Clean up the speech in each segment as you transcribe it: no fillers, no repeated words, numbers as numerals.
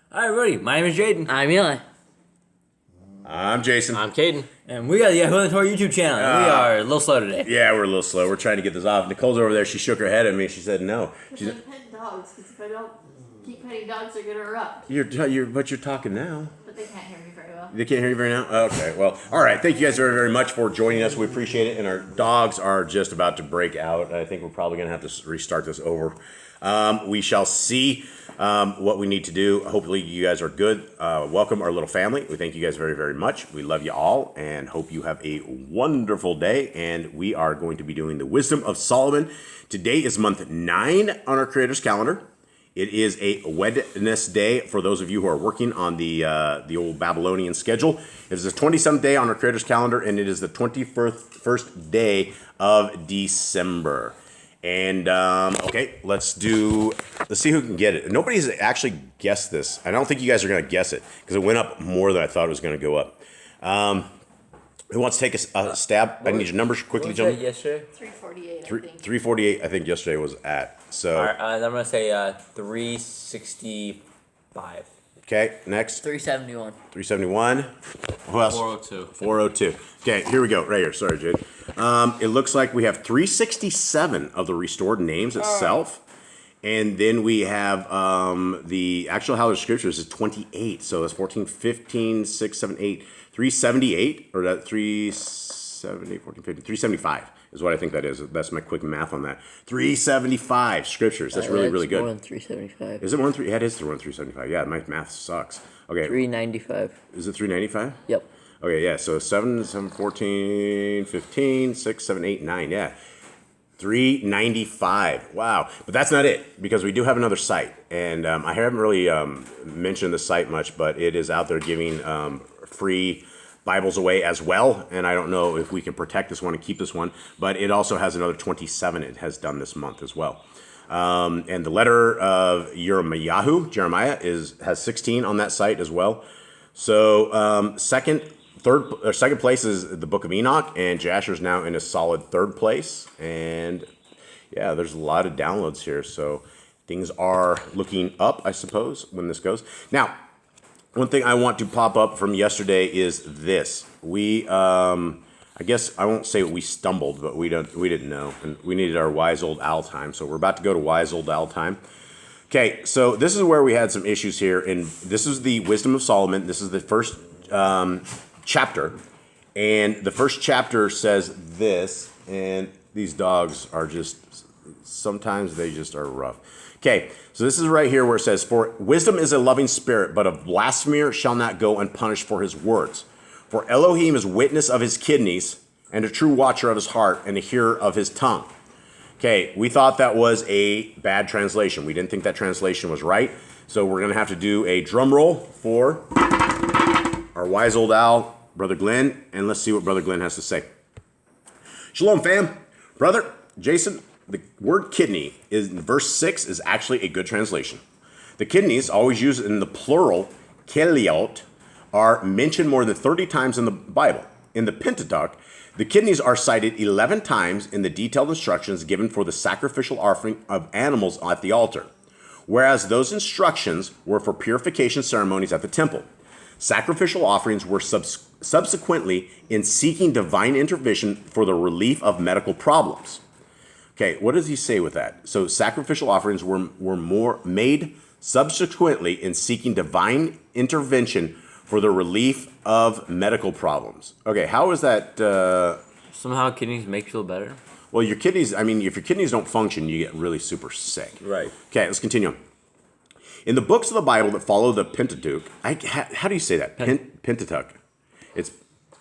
Hi, everybody. My name is Jaden. I'm Eli. I'm Jason. I'm Caden. And we got the Yahoo and Torah YouTube channel. And we are a little slow today. Yeah, we're a little slow. We're trying to get this off. Nicole's over there. She shook her head at me. She said no. Because I'm petting dogs, because if I don't keep petting dogs, they're going to erupt. But you're talking now. But they can't hear me very well. They can't hear you very now? Okay, well, all right. Thank you guys very, very much for joining us. We appreciate it. And our dogs are just about to break out. I think we're probably going to have to restart this over. We shall see what we need to do. Hopefully you guys are good. Welcome our little family. We thank you guys very, very much. We love you all and hope you have a wonderful day. And we are going to be doing the Wisdom of Solomon. Today is month 9 on our Creator's calendar. It is a Wednesday for those of you who are working on the old Babylonian schedule. It is the 27th day on our Creator's calendar, and it is the 21st day of December. And, okay, let's see who can get it. Nobody's actually guessed this. I don't think you guys are going to guess it because it went up more than I thought it was going to go up. Who wants to take a stab? I need your numbers quickly, gentlemen. Yesterday? 348, I think. 348, I think yesterday was at. So. All right, I'm going to say 365. Okay, next. 371. 371. Who else? 402. 402. Okay, here we go. Right here. Sorry, Jade. It looks like we have 367 of the restored names itself. And then we have the actual Yah Scriptures is 28. So that's 14, 15, 6, 7, 8, 378. Or that 378, 14, 15, 375 is what I think that is. That's my quick math on that. 375 Scriptures. That's really, really good. More than 375. Is it more than 3? Yeah, it is more than 375. Yeah, my math sucks. Okay. 395. Is it 395? Yep. Okay, yeah, so 7, 14, 15, 6, 7, 8, 9, yeah. 395. Wow. But that's not it, because we do have another site. And I haven't really mentioned the site much, but it is out there giving free Bibles away as well. And I don't know if we can protect this one and keep this one, but it also has another 27 it has done this month as well. And the letter of Jeremiah has 16 on that site as well. So second place is the Book of Enoch, and Jasher's now in a solid third place. And yeah, there's a lot of downloads here, so things are looking up, I suppose, when this goes. Now, one thing I want to pop up from yesterday is this. We, I guess I won't say we stumbled, but we didn't know, and we needed our wise old owl time. So we're about to go to wise old owl time. Okay, so this is where we had some issues here, and this is the Wisdom of Solomon. This is the first chapter, and the first chapter says this, and these dogs are just, sometimes they just are rough. Okay, so this is right here where it says, "For wisdom is a loving spirit, but a blasphemer shall not go unpunished for his words. For Elohim is witness of his kidneys, and a true watcher of his heart, and a hearer of his tongue." Okay, we thought that was a bad translation. We didn't think that translation was right, so we're going to have to do a drum roll for our wise old owl, Brother Glenn, and let's see what Brother Glenn has to say. Shalom, fam. Brother Jason, the word kidney in verse 6 is actually a good translation. The kidneys, always used in the plural, keliot, are mentioned more than 30 times in the Bible. In the Pentateuch, the kidneys are cited 11 times in the detailed instructions given for the sacrificial offering of animals at the altar, whereas those instructions were for purification ceremonies at the temple. Sacrificial offerings were subsequently in seeking divine intervention for the relief of medical problems. Okay, what does he say with that? So sacrificial offerings were more made subsequently in seeking divine intervention for the relief of medical problems. Okay, how is that? Somehow kidneys make you feel better? Well, your kidneys, I mean, if your kidneys don't function, you get really super sick. Right. Okay, let's continue. In the books of the Bible that follow the Pentateuch, how do you say that? Pentateuch. It's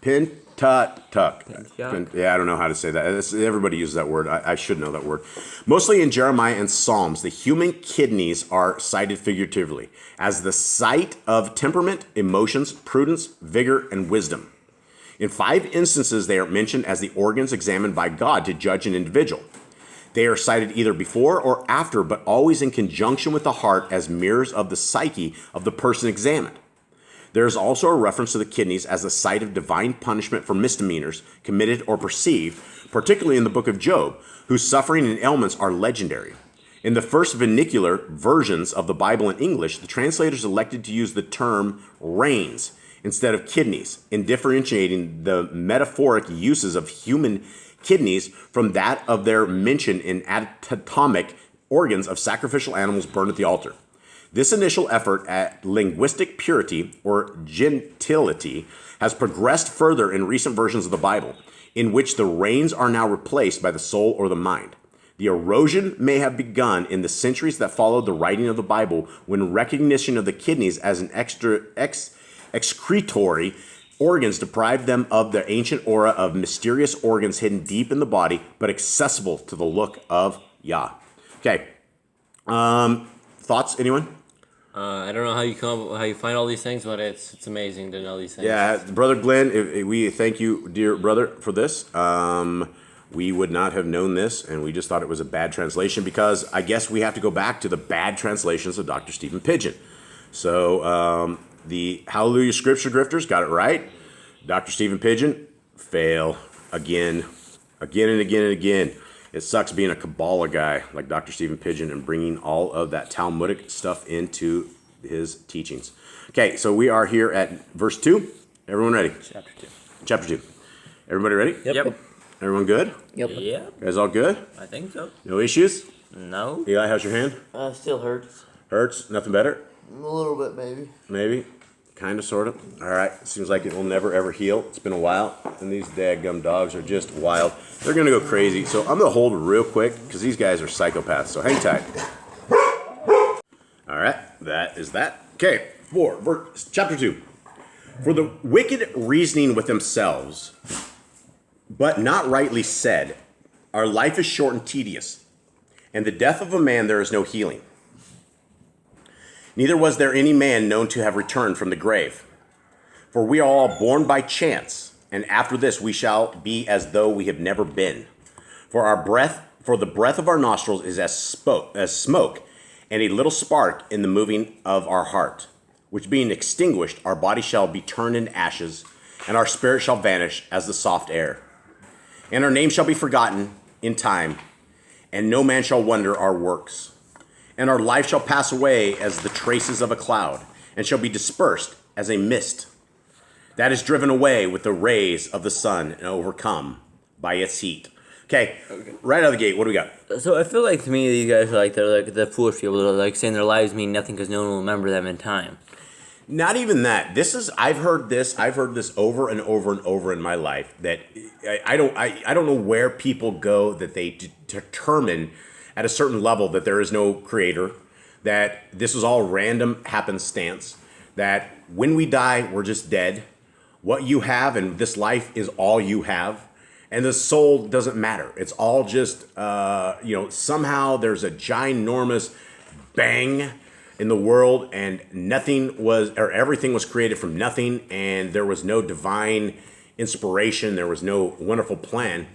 Pentateuch. Yeah, I don't know how to say that. Everybody uses that word. I should know that word. Mostly in Jeremiah and Psalms, the human kidneys are cited figuratively as the site of temperament, emotions, prudence, vigor, and wisdom. In 5 instances, they are mentioned as the organs examined by God to judge an individual. They are cited either before or after, but always in conjunction with the heart as mirrors of the psyche of the person examined. There is also a reference to the kidneys as a site of divine punishment for misdemeanors committed or perceived, particularly in the book of Job, whose suffering and ailments are legendary. In the first vernacular versions of the Bible in English, the translators elected to use the term reins instead of kidneys, in differentiating the metaphoric uses of human kidneys from that of their mention in anatomic organs of sacrificial animals burned at the altar. This initial effort at linguistic purity or gentility has progressed further in recent versions of the Bible, in which the reins are now replaced by the soul or the mind. The erosion may have begun in the centuries that followed the writing of the Bible, when recognition of the kidneys as an excretory organs deprived them of their ancient aura of mysterious organs hidden deep in the body, but accessible to the look of Yah. Okay. Thoughts, anyone? I don't know how you find all these things, but it's amazing to know these things. Yeah, Brother Glenn, we thank you, dear brother, for this. We would not have known this, and we just thought it was a bad translation, because I guess we have to go back to the bad translations of Dr. Stephen Pidgeon. So the Hallelujah Scripture Grifters got it right. Dr. Stephen Pidgeon, fail again and again and again. It sucks being a Kabbalah guy like Dr. Stephen Pidgeon and bringing all of that Talmudic stuff into his teachings. Okay, so we are here at verse 2. Everyone ready? Chapter 2. Everybody ready? Yep. Everyone good? Yep. You guys all good? I think so. No issues? No. Eli, how's your hand? Still hurts. Hurts? Nothing better? A little bit, maybe. Maybe? Kind of, sort of. All right. Seems like it will never, ever heal. It's been a while, and these dadgum dogs are just wild. They're going to go crazy. So I'm going to hold real quick, because these guys are psychopaths. So hang tight. All right. That is that. Okay. Chapter 2. For the wicked reasoning with themselves, but not rightly said, our life is short and tedious, and the death of a man there is no healing. Neither was there any man known to have returned from the grave. For we are all born by chance, and after this we shall be as though we have never been. For the breath of our nostrils is as smoke, and a little spark in the moving of our heart, which being extinguished, our body shall be turned into ashes, and our spirit shall vanish as the soft air. And our name shall be forgotten in time, and no man shall wonder our works. And our life shall pass away as the traces of a cloud, and shall be dispersed as a mist that is driven away with the rays of the sun and overcome by its heat. Okay, right out of the gate, what do we got? So I feel like, to me, these guys are they're like the foolish people that are like saying their lives mean nothing because no one will remember them in time. Not even that. I've heard this over and over and over in my life, that I don't know where people go that they determine at a certain level that there is no creator, that this is all random happenstance, that when we die, we're just dead. What you have in this life is all you have, and the soul doesn't matter. It's all just, somehow there's a ginormous bang in the world, and everything was created from nothing, and there was no divine inspiration, there was no wonderful plan.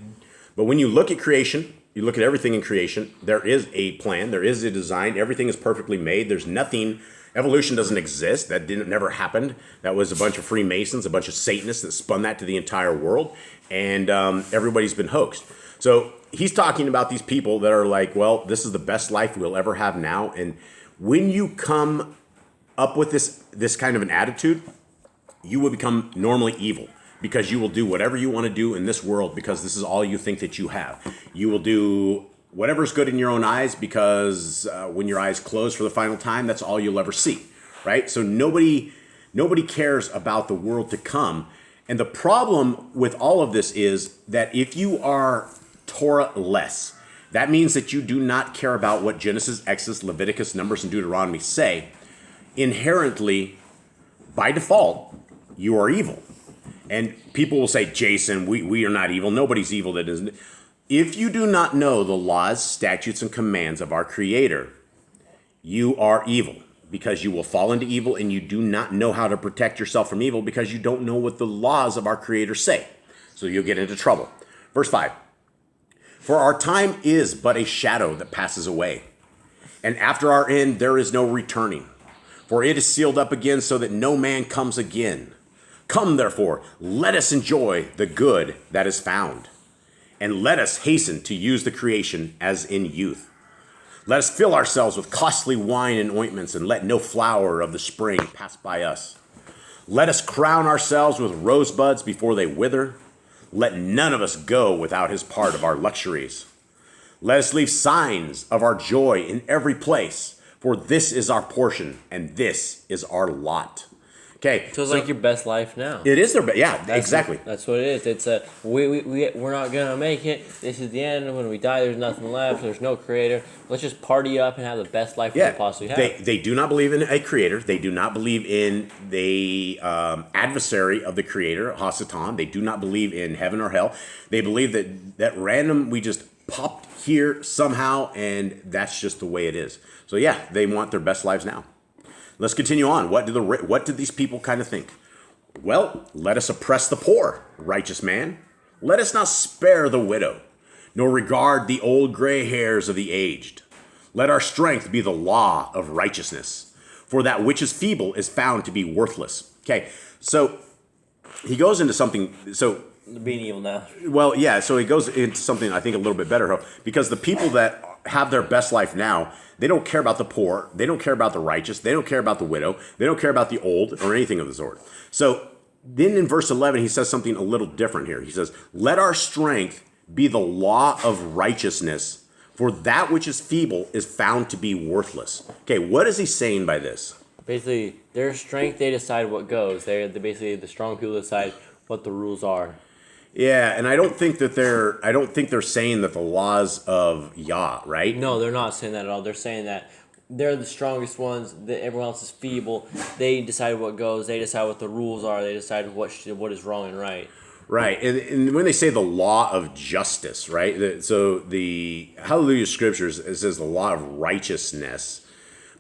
But when you look at creation, you look at everything in creation, there is a plan, there is a design, everything is perfectly made, there's nothing, evolution doesn't exist, that never happened. That was a bunch of Freemasons, a bunch of Satanists that spun that to the entire world, and everybody's been hoaxed. So he's talking about these people that are like, well, this is the best life we'll ever have now, and when you come up with this kind of an attitude, you will become normally evil, because you will do whatever you want to do in this world because this is all you think that you have. You will do whatever's good in your own eyes because when your eyes close for the final time, that's all you'll ever see, right? So nobody cares about the world to come. And the problem with all of this is that if you are Torah-less, that means that you do not care about what Genesis, Exodus, Leviticus, Numbers, and Deuteronomy say. Inherently, by default, you are evil. And people will say, Jason, we are not evil. Nobody's evil that isn't. If you do not know the laws, statutes, and commands of our Creator, you are evil, because you will fall into evil, and you do not know how to protect yourself from evil because you don't know what the laws of our Creator say. So you'll get into trouble. Verse 5. For our time is but a shadow that passes away, and after our end there is no returning. For it is sealed up again so that no man comes again. Come, therefore, let us enjoy the good that is found, and let us hasten to use the creation as in youth. Let us fill ourselves with costly wine and ointments, and let no flower of the spring pass by us. Let us crown ourselves with rosebuds before they wither. Let none of us go without his part of our luxuries. Let us leave signs of our joy in every place, for this is our portion, and this is our lot. Okay, So it's like your best life now. it is their exactly. That's what it is. It's we're not gonna make it. This is the end. When we die, there's nothing left. There's no creator. Let's just party up and have the best life we Yeah, can possibly have. they do not believe in a creator. They do not believe in the adversary of the creator, Hasatan. They do not believe in heaven or hell. They believe that random, we just popped here somehow, and that's just the way it is. So yeah, they want their best lives now. Let's continue on. What do these people kind of think? Well, let us oppress the poor, righteous man. Let us not spare the widow, nor regard the old gray hairs of the aged. Let our strength be the law of righteousness, for that which is feeble is found to be worthless. Okay, so he goes into something. So Being evil now. well, yeah, so he goes into something I think a little bit better, because the people that have their best life now, they don't care about the poor, they don't care about the righteous, they don't care about the widow, they don't care about the old or anything of the sort. So then in verse 11, he says something a little different here. He says, let our strength be the law of righteousness, for that which is feeble is found to be worthless. Okay, what is he saying by this? Basically, their strength, they decide what goes. They're basically the strong people decide what the rules are. Yeah, and I don't think they're saying that the laws of Yah, right? No, they're not saying that at all. They're saying that they're the strongest ones. That everyone else is feeble. They decide what goes. They decide what the rules are. They decide what is wrong and right. Right, and when they say the law of justice, right? So the Hallelujah Scriptures, it says the law of righteousness,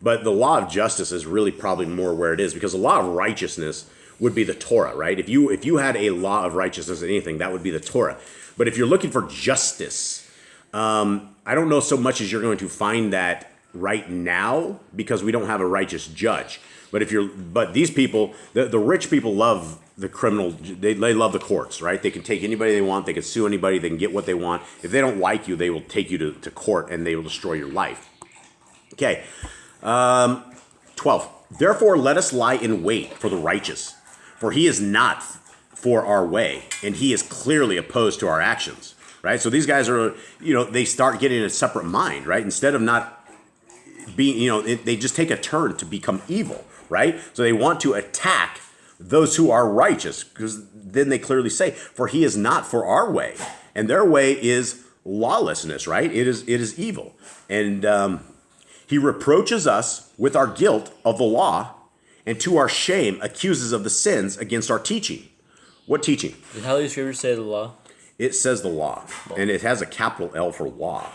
but the law of justice is really probably more where it is, because the law of righteousness would be the Torah, right? If you had a law of righteousness in anything, that would be the Torah. But if you're looking for justice, I don't know so much as you're going to find that right now, because we don't have a righteous judge. But these people, the rich people love the criminal. They love the courts, right? They can take anybody they want. They can sue anybody. They can get what they want. If they don't like you, they will take you to court, and they will destroy your life. Okay, 12. Therefore, let us lie in wait for the righteous, for he is not for our way, and he is clearly opposed to our actions, right? So these guys are, they start getting a separate mind, right? Instead of not being, they just take a turn to become evil, right? So they want to attack those who are righteous, because then they clearly say, for he is not for our way, and their way is lawlessness, right? It is evil. And he reproaches us with our guilt of the law, and to our shame accuses of the sins against our teaching. What teaching? Did Hallelujah Scriptures say the law? It says the law, and it has a capital L for law.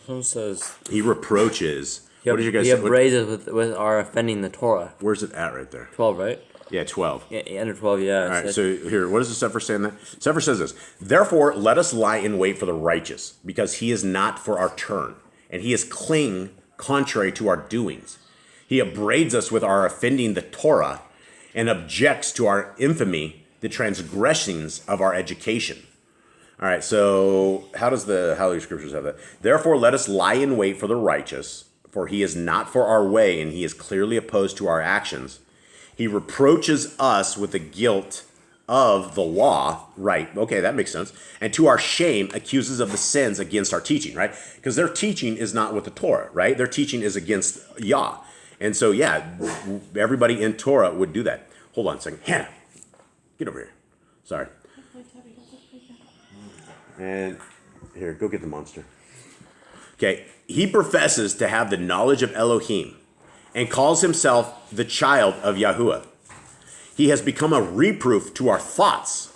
Someone says He reproaches. What did you guys he say? upbraids with our offending the Torah. Where's it at right there? 12, right? Yeah, 12. Yeah, under 12, yeah. All right, so here, what does the Sefer say in that? Sefer says this: therefore, let us lie in wait for the righteous, because he is not for our turn, and he is cling contrary to our doings. He upbraids us with our offending the Torah, and objects to our infamy, the transgressions of our education. All right, so how does the Hallelujah Scriptures have that? Therefore, let us lie in wait for the righteous, for he is not for our way, and he is clearly opposed to our actions. He reproaches us with the guilt of the law, right? Okay, that makes sense. And to our shame, accuses of the sins against our teaching, right? Because their teaching is not with the Torah, right? Their teaching is against Yah. And so, yeah, everybody in Torah would do that. Hold on a second. Hannah, get over here. Sorry. And here, go get the monster. Okay, he professes to have the knowledge of Elohim and calls himself the child of Yahuwah. He has become a reproof to our thoughts.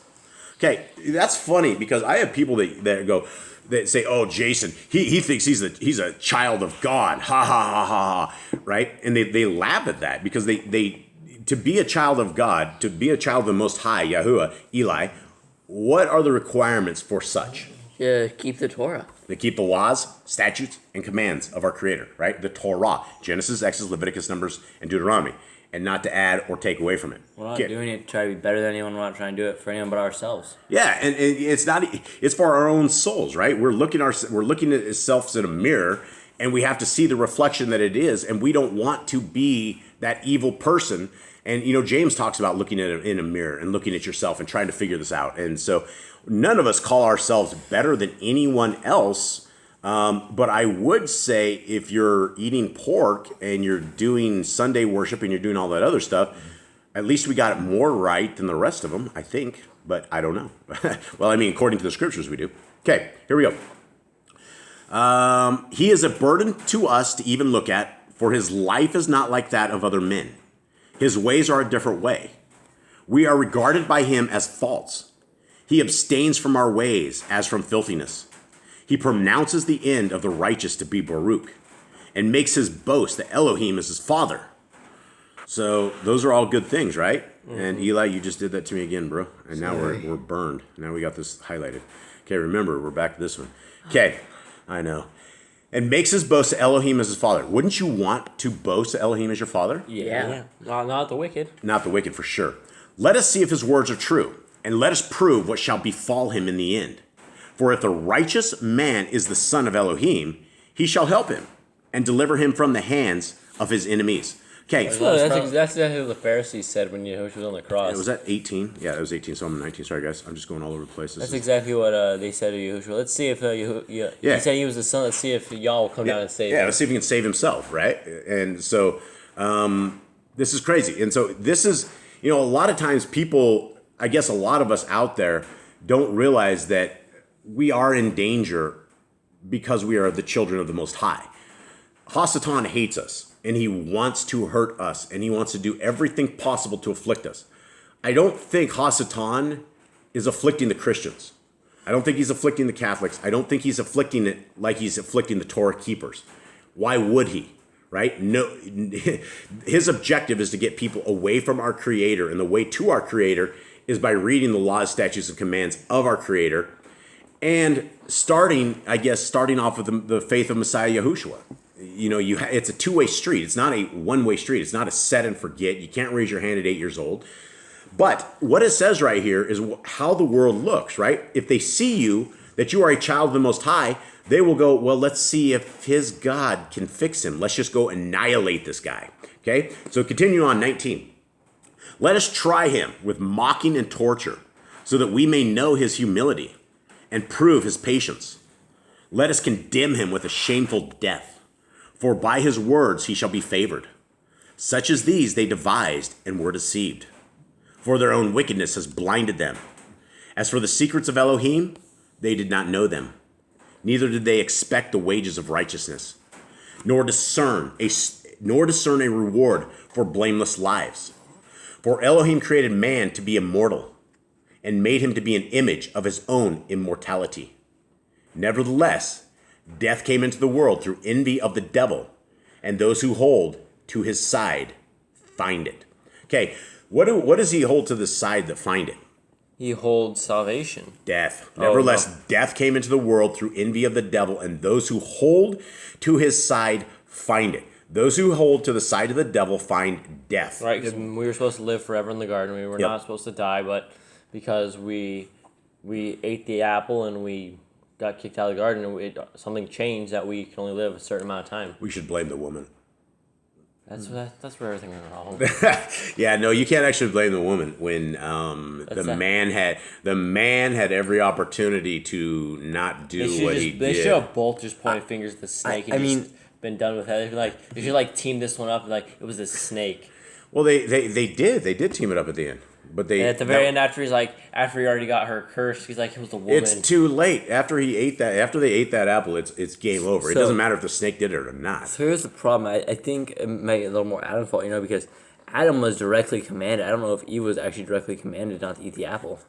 Okay, that's funny, because I have people that say, "Oh, Jason, he thinks he's a child of God." Ha ha ha ha ha. Right? And they laugh at that, because they to be a child of God, to be a child of the Most High, Yahuwah, Eli, what are the requirements for such? Yeah, keep the Torah. To keep the laws, statutes, and commands of our Creator, right? The Torah, Genesis, Exodus, Leviticus, Numbers, and Deuteronomy, and not to add or take away from it. We're not doing it to try to be better than anyone. We're not trying to do it for anyone but ourselves. Yeah, and it's not. It's for our own souls, right? We're looking at ourselves in a mirror, And we have to see the reflection that it is, and we don't want to be that evil person. And, James talks about looking at it in a mirror and looking at yourself and trying to figure this out. And so none of us call ourselves better than anyone else. But I would say if you're eating pork and you're doing Sunday worship and you're doing all that other stuff, at least we got it more right than the rest of them, I think. But I don't know. Well, according to the scriptures, we do. Okay, here we go. He is a burden to us to even look at, for his life is not like that of other men. His ways are a different way. We are regarded by him as false. He abstains from our ways as from filthiness. He pronounces the end of the righteous to be Baruch, and makes his boast that Elohim is his father. So those are all good things, right? Mm-hmm. And Eli, you just did that to me again, bro. And now we're burned. Now we got this highlighted. Okay, remember, we're back to this one. Okay, I know. And makes his boast to Elohim as his father. Wouldn't you want to boast to Elohim as your father? Yeah. Not the wicked. Not the wicked, for sure. Let us see if his words are true, and let us prove what shall befall him in the end. For if the righteous man is the son of Elohim, he shall help him, and deliver him from the hands of his enemies. Okay. That's exactly what the Pharisees said when Yahushua was on the cross. Was that 18? Yeah, that was 18, so I'm 19. Sorry, guys. I'm just going all over the place. That's exactly what they said to Yahushua. Let's see if he said he was the son. Let's see if Yah will come down and save him. Yeah, let's see if he can save himself, right? And so this is crazy. And so this is, a lot of times people, I guess a lot of us out there don't realize that we are in danger because we are the children of the Most High. Hasatan hates us, and he wants to hurt us, and he wants to do everything possible to afflict us. I don't think Hasatan is afflicting the Christians. I don't think he's afflicting the Catholics. I don't think he's afflicting it like he's afflicting the Torah keepers. Why would he? Right? No, his objective is to get people away from our Creator, and the way to our Creator is by reading the laws, statutes, and commands of our Creator, and starting off with the faith of Messiah Yahushua. It's a two-way street. It's not a one-way street. It's not a set and forget. You can't raise your hand at 8 years old. But what it says right here is how the world looks, right? If they see you, that you are a child of the Most High, they will go, well, let's see if his God can fix him. Let's just go annihilate this guy. Okay? So continue on, 19. Let us try him with mocking and torture, so that we may know his humility and prove his patience. Let us condemn him with a shameful death, for by his words he shall be favored. Such as these they devised and were deceived, for their own wickedness has blinded them. As for the secrets of Elohim, they did not know them, neither did they expect the wages of righteousness, nor discern a reward for blameless lives. For Elohim created man to be immortal, and made him to be an image of his own immortality. Nevertheless, death came into the world through envy of the devil, and those who hold to his side find it. Okay, what does he hold to the side that find it? He holds salvation. Death. Nevertheless, death came into the world through envy of the devil, and those who hold to his side find it. Those who hold to the side of the devil find death. Right, because we were supposed to live forever in the garden. We were not supposed to die, but because we ate the apple and we got kicked out of the garden, and something changed that we can only live a certain amount of time. We should blame the woman. That's where everything went wrong. Yeah, no, you can't actually blame the woman when the man had every opportunity to not do what he did. They should have both just pointed fingers at the snake been done with that. They should team this one up like it was a snake. Well, they did team it up at the end. But and at the very end, after he already got her cursed, he's like, it was the woman. It's too late. After they ate that apple, it's game over. It doesn't matter if the snake did it or not. So here's the problem. I think it might be a little more Adam's fault, because Adam was directly commanded. I don't know if Eve was actually directly commanded not to eat the apple.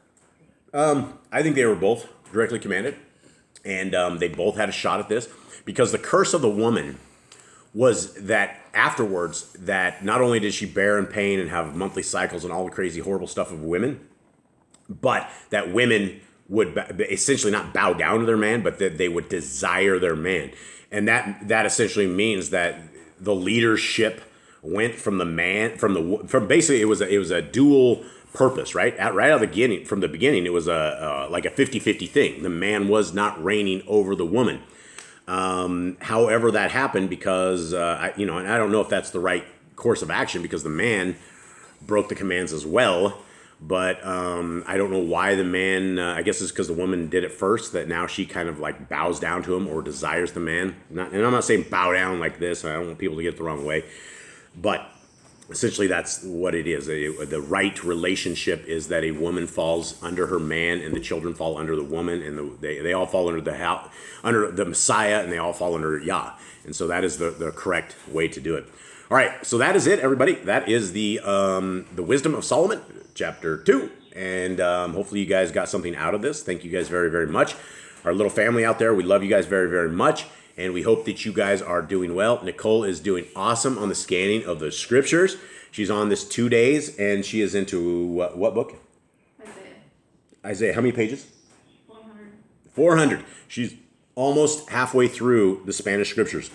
I think they were both directly commanded, and they both had a shot at this, because the curse of the woman was that afterwards, that not only did she bear in pain and have monthly cycles and all the crazy, horrible stuff of women, but that women would essentially not bow down to their man, but that they would desire their man. And that essentially means that the leadership went from the man, from basically it was a dual purpose, right? Right out of the beginning, it was like a 50-50 thing. The man was not reigning over the woman. However, that happened because and I don't know if that's the right course of action because the man broke the commands as well. But I don't know why the man. I guess it's because the woman did it first. That now she kind of like bows down to him or desires the man. And I'm not saying bow down like this. I don't want people to get it the wrong way. But essentially, that's what it is. The right relationship is that a woman falls under her man, and the children fall under the woman, and they all fall under the Messiah, and they all fall under Yah. And so that is the correct way to do it. All right, so that is it, everybody. That is the Wisdom of Solomon, chapter 2. And hopefully you guys got something out of this. Thank you guys very, very much. Our little family out there, we love you guys very, very much. And we hope that you guys are doing well. Nicole is doing awesome on the scanning of the scriptures. She's on this 2 days, and she is into what book? Isaiah. How many pages? 400. 400. She's almost halfway through the Spanish scriptures.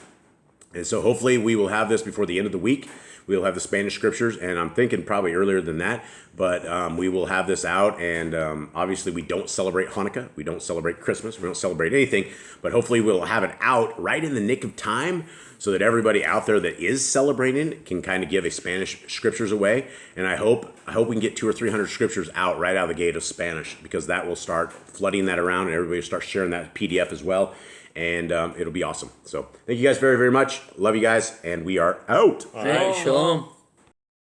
And so hopefully we will have this before the end of the week. We'll have the Spanish scriptures, and I'm thinking probably earlier than that, but we will have this out, and obviously we don't celebrate Hanukkah, we don't celebrate Christmas, we don't celebrate anything, but hopefully we'll have it out right in the nick of time so that everybody out there that is celebrating can kind of give a Spanish scriptures away, and I hope we can get 200 or 300 scriptures out right out of the gate of Spanish, because that will start flooding that around, and everybody will start sharing that PDF as well. And it'll be awesome. So thank you guys very, very much. Love you guys. And we are out. All right, shalom.